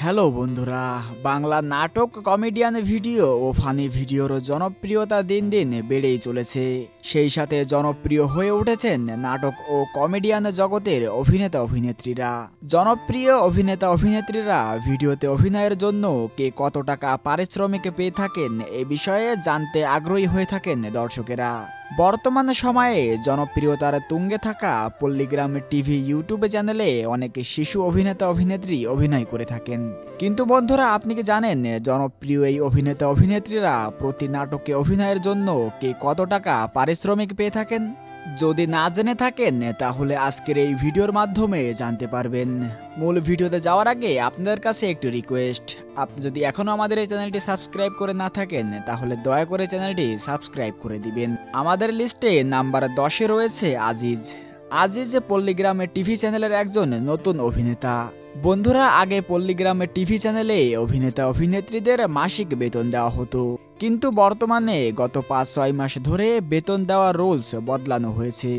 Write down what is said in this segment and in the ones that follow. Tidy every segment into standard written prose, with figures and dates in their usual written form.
Hello বন্ধুরা, বাংলা নাটক, comedian video ও funny ভিডিওর জনপ্রিয়তা দিন দিন বেড়েই চলেছে। সেই সাথে জনপ্রিয় হয়ে উঠেছেন নাটক ও কমেডিয়ান জগতের অভিনেতা অভিনেত্রীরা। জনপ্রিয় অভিনেতা অভিনেত্রীরা ভিডিওতে অভিনয়ের জন্য কে কত টাকা পারিশ্রমিক পেয়ে থাকেন এ বিষয়ে জানতে আগ্রহী হয়ে থাকেন দর্শকেরা। বর্তমান সময়ে জনপ্রিয়তার তুঙ্গে থাকা পল্লীগ্রাম টিভি ইউটিউব চ্যানেলে অনেক শিশু অভিনেতা অভিনেত্রী অভিনয় করে থাকেন। কিন্তু বন্ধুরা, আপনি কি জানেন জনপ্রিয় এই অভিনেতা অভিনেত্রীরা প্রতি নাটকে অভিনয়ের জন্য কে কত টাকা পারিশ্রমিক পেয়ে থাকেন? যদি না জেনে থাকেন তাহলে আজকের এই ভিডিওর মাধ্যমে জানতে পারবেন। মূল ভিডিওতে যাওয়ার আগে আপনাদের কাছে একটু রিকোয়েস্ট, আপনি যদি এখনো আমাদের এই চ্যানেলটি সাবস্ক্রাইব করে না থাকেন তাহলে দয়া করে চ্যানেলটি সাবস্ক্রাইব করে দিবেন। আমাদের লিস্টে নাম্বার 10-এ রয়েছে আজিজ। আজিজ পল্লীগ্রামের টিভি চ্যানেলের একজন নতুন অভিনেতা। বন্ধুরা, আগে পল্লীগ্রামের টিভি চ্যানেলে অভিনেতা অভিনেত্রীদের মাসিক বেতন দেওয়া হতো, কিন্তু বর্তমানে গত 5-6 মাস ধরে বেতন দেওয়ার রুলস বদলানো হয়েছে।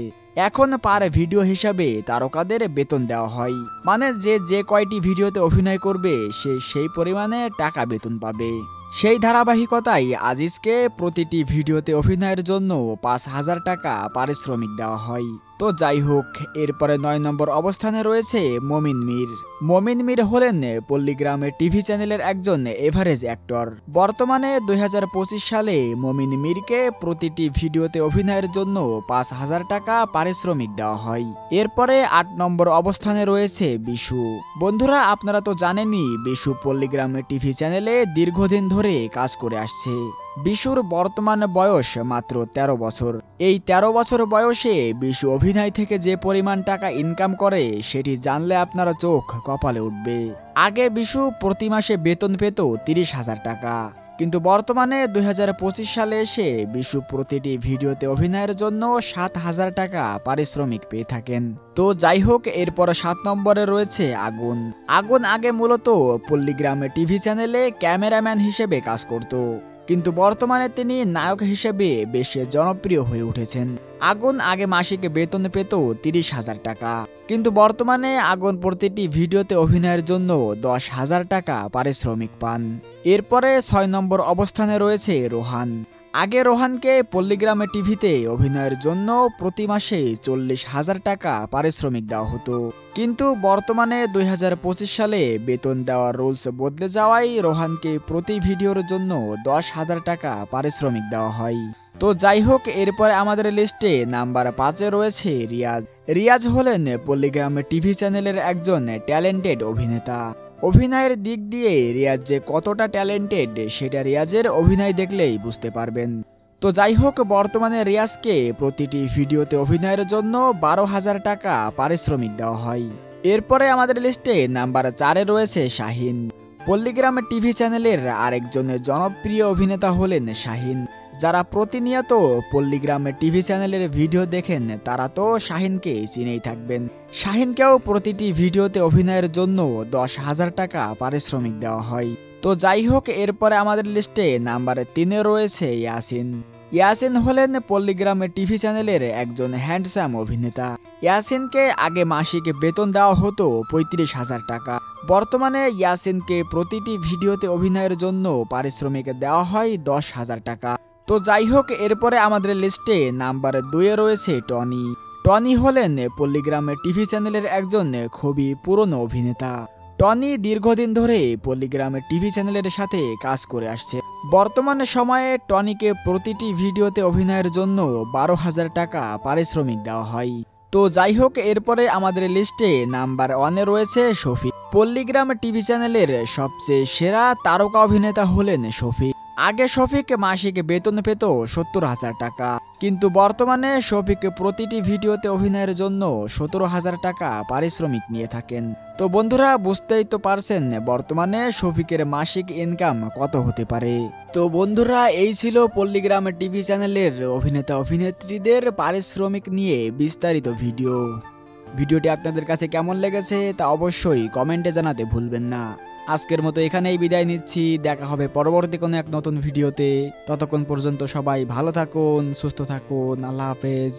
এখন পার ভিডিও হিসাবে তারকাদের বেতন দেওয়া হয়, মানে যে কয়টি ভিডিওতে অভিনয় করবে সে সেই পরিমাণে টাকা বেতন পাবে। সেই ধারাবাহিকতায় আজিজকে প্রতিটি ভিডিওতে অভিনয়ের জন্য 5,000 টাকা পারিশ্রমিক দেওয়া হয়। তো যাই হোক, এরপরে 9 নম্বর অবস্থানে রয়েছে মমিন মীর। মমিন মীর হলেন পল্লীগ্রামের টিভি চ্যানেলের একজন এভারেজ অ্যাক্টর। বর্তমানে 2025 সালে মমিন মীরকে প্রতিটি ভিডিওতে অভিনয়ের জন্য 5,000 টাকা পারিশ্রমিক দেওয়া হয়। এরপরে 8 নম্বর অবস্থানে রয়েছে বিশু। বন্ধুরা, আপনারা তো জানেনই বিশু পল্লীগ্রামের টিভি চ্যানেলে দীর্ঘদিন ধরে কাজ করে আসছে। বিশুর বর্তমান বয়স মাত্র 13 বছর। এই 13 বছর বয়সে বিশু অভিনয় থেকে যে পরিমাণ টাকা ইনকাম করে সেটি জানলে আপনারা চোখ কপালে উঠবে। আগে বিশু প্রতি মাসে বেতন পেত 30,000 টাকা, কিন্তু বর্তমানে 2025 সালে এসে বিশু প্রতিটি ভিডিওতে অভিনয়ের জন্য 7,000 টাকা পারিশ্রমিক পেয়ে থাকেন। তো যাই হোক, এরপর 7 নম্বরে রয়েছে আগুন। আগুন আগে মূলত পল্লীগ্রামে টিভি চ্যানেলে ক্যামেরাম্যান হিসেবে কাজ করত, কিন্তু বর্তমানে তিনি নায়ক হিসেবে বেশ জনপ্রিয় হয়ে উঠেছেন। আগুন আগে মাসিক বেতন পেত 30,000 টাকা, কিন্তু বর্তমানে আগুন প্রতিটি ভিডিওতে অভিনয়ের জন্য 10,000 টাকা পারিশ্রমিক পান। এরপরে 6 নম্বর অবস্থানে রয়েছে রোহান। আগে রোহানকে পল্লীগ্রামে টিভিতে অভিনয়ের জন্য প্রতি মাসে 40,000 টাকা পারিশ্রমিক দেওয়া হতো, কিন্তু বর্তমানে 2025 সালে বেতন দেওয়ার রুলস বদলে যাওয়ায় রোহানকে প্রতি ভিডিওর জন্য 10,000 টাকা পারিশ্রমিক দেওয়া হয়। তো যাই হোক, এরপরে আমাদের লিস্টে নাম্বার 5-এ রয়েছে রিয়াজ। রিয়াজ হলেন পল্লীগ্রামে টিভি চ্যানেলের একজন ট্যালেন্টেড অভিনেতা। অভিনয়ের দিক দিয়ে রিয়াজ যে কতটা ট্যালেন্টেড সেটা রিয়াজের অভিনয় দেখলেই বুঝতে পারবেন। তো যাই হোক, বর্তমানে রিয়াজকে প্রতিটি ভিডিওতে অভিনয়ের জন্য 12,000 টাকা পারিশ্রমিক দেওয়া হয়। এরপরে আমাদের লিস্টে নাম্বার 4-এ রয়েছে শাহিন। পল্লীগ্রামের টিভি চ্যানেলের আরেকজন জনপ্রিয় অভিনেতা হলেন শাহিন। যারা প্রতিনিয়ত পল্লীগ্রামের টিভি চ্যানেলের ভিডিও দেখেন তারা তো শাহিনকে চিনেই থাকবেন। শাহিনকেও প্রতিটি ভিডিওতে অভিনয়ের জন্য 10,000 টাকা পারিশ্রমিক দেওয়া হয়। তো যাই হোক, এরপরে আমাদের লিস্টে নাম্বার 3-এ রয়েছে ইয়াসিন। ইয়াসিন হলেন পল্লীগ্রামের টিভি চ্যানেলের একজন হ্যান্ডসাম অভিনেতা। ইয়াসিনকে আগে মাসিক বেতন দেওয়া হতো 35,000 টাকা। বর্তমানে ইয়াসিনকে প্রতিটি ভিডিওতে অভিনয়ের জন্য পারিশ্রমিক দেওয়া হয় 10,000 টাকা। তো যাই হোক, এরপরে আমাদের লিস্টে নাম্বার 2-এ রয়েছে টনি। টনি হলেন পল্লীগ্রামের টিভি চ্যানেলের একজন খুবই পুরনো অভিনেতা। টনি দীর্ঘদিন ধরে পল্লীগ্রামের টিভি চ্যানেলের সাথে কাজ করে আসছে। বর্তমান সময়ে টনিকে প্রতিটি ভিডিওতে অভিনয়ের জন্য 12,000 টাকা পারিশ্রমিক দেওয়া হয়। তো যাই হোক, এরপরে আমাদের লিস্টে নাম্বার 1-এ রয়েছে শফিক। পল্লীগ্রাম টিভি চ্যানেলের সবচেয়ে সেরা তারকা অভিনেতা হলেন শফিক। আগে শফিক মাসিক বেতন পেত 70,000 টাকা, কিন্তু বর্তমানে শফিক প্রতিটি ভিডিওতে অভিনয়ের জন্য 17,000 টাকা পারিশ্রমিক নিয়ে থাকেন। তো বন্ধুরা, বুঝতেই তো পারছেন বর্তমানে শফিকের মাসিক ইনকাম কত হতে পারে। তো বন্ধুরা, এই ছিল পল্লীগ্রামের টিভি চ্যানেলের অভিনেতা অভিনেত্রীদের পারিশ্রমিক নিয়ে বিস্তারিত ভিডিওটি আপনাদের কাছে কেমন লেগেছে তা অবশ্যই কমেন্টে জানাতে ভুলবেন না। আজকের মতো এখানেই বিদায় নিচ্ছি। দেখা হবে পরবর্তী কোনো এক নতুন ভিডিওতে। ততক্ষণ পর্যন্ত সবাই ভালো থাকুন, সুস্থ থাকুন। আল্লাহ হাফেজ।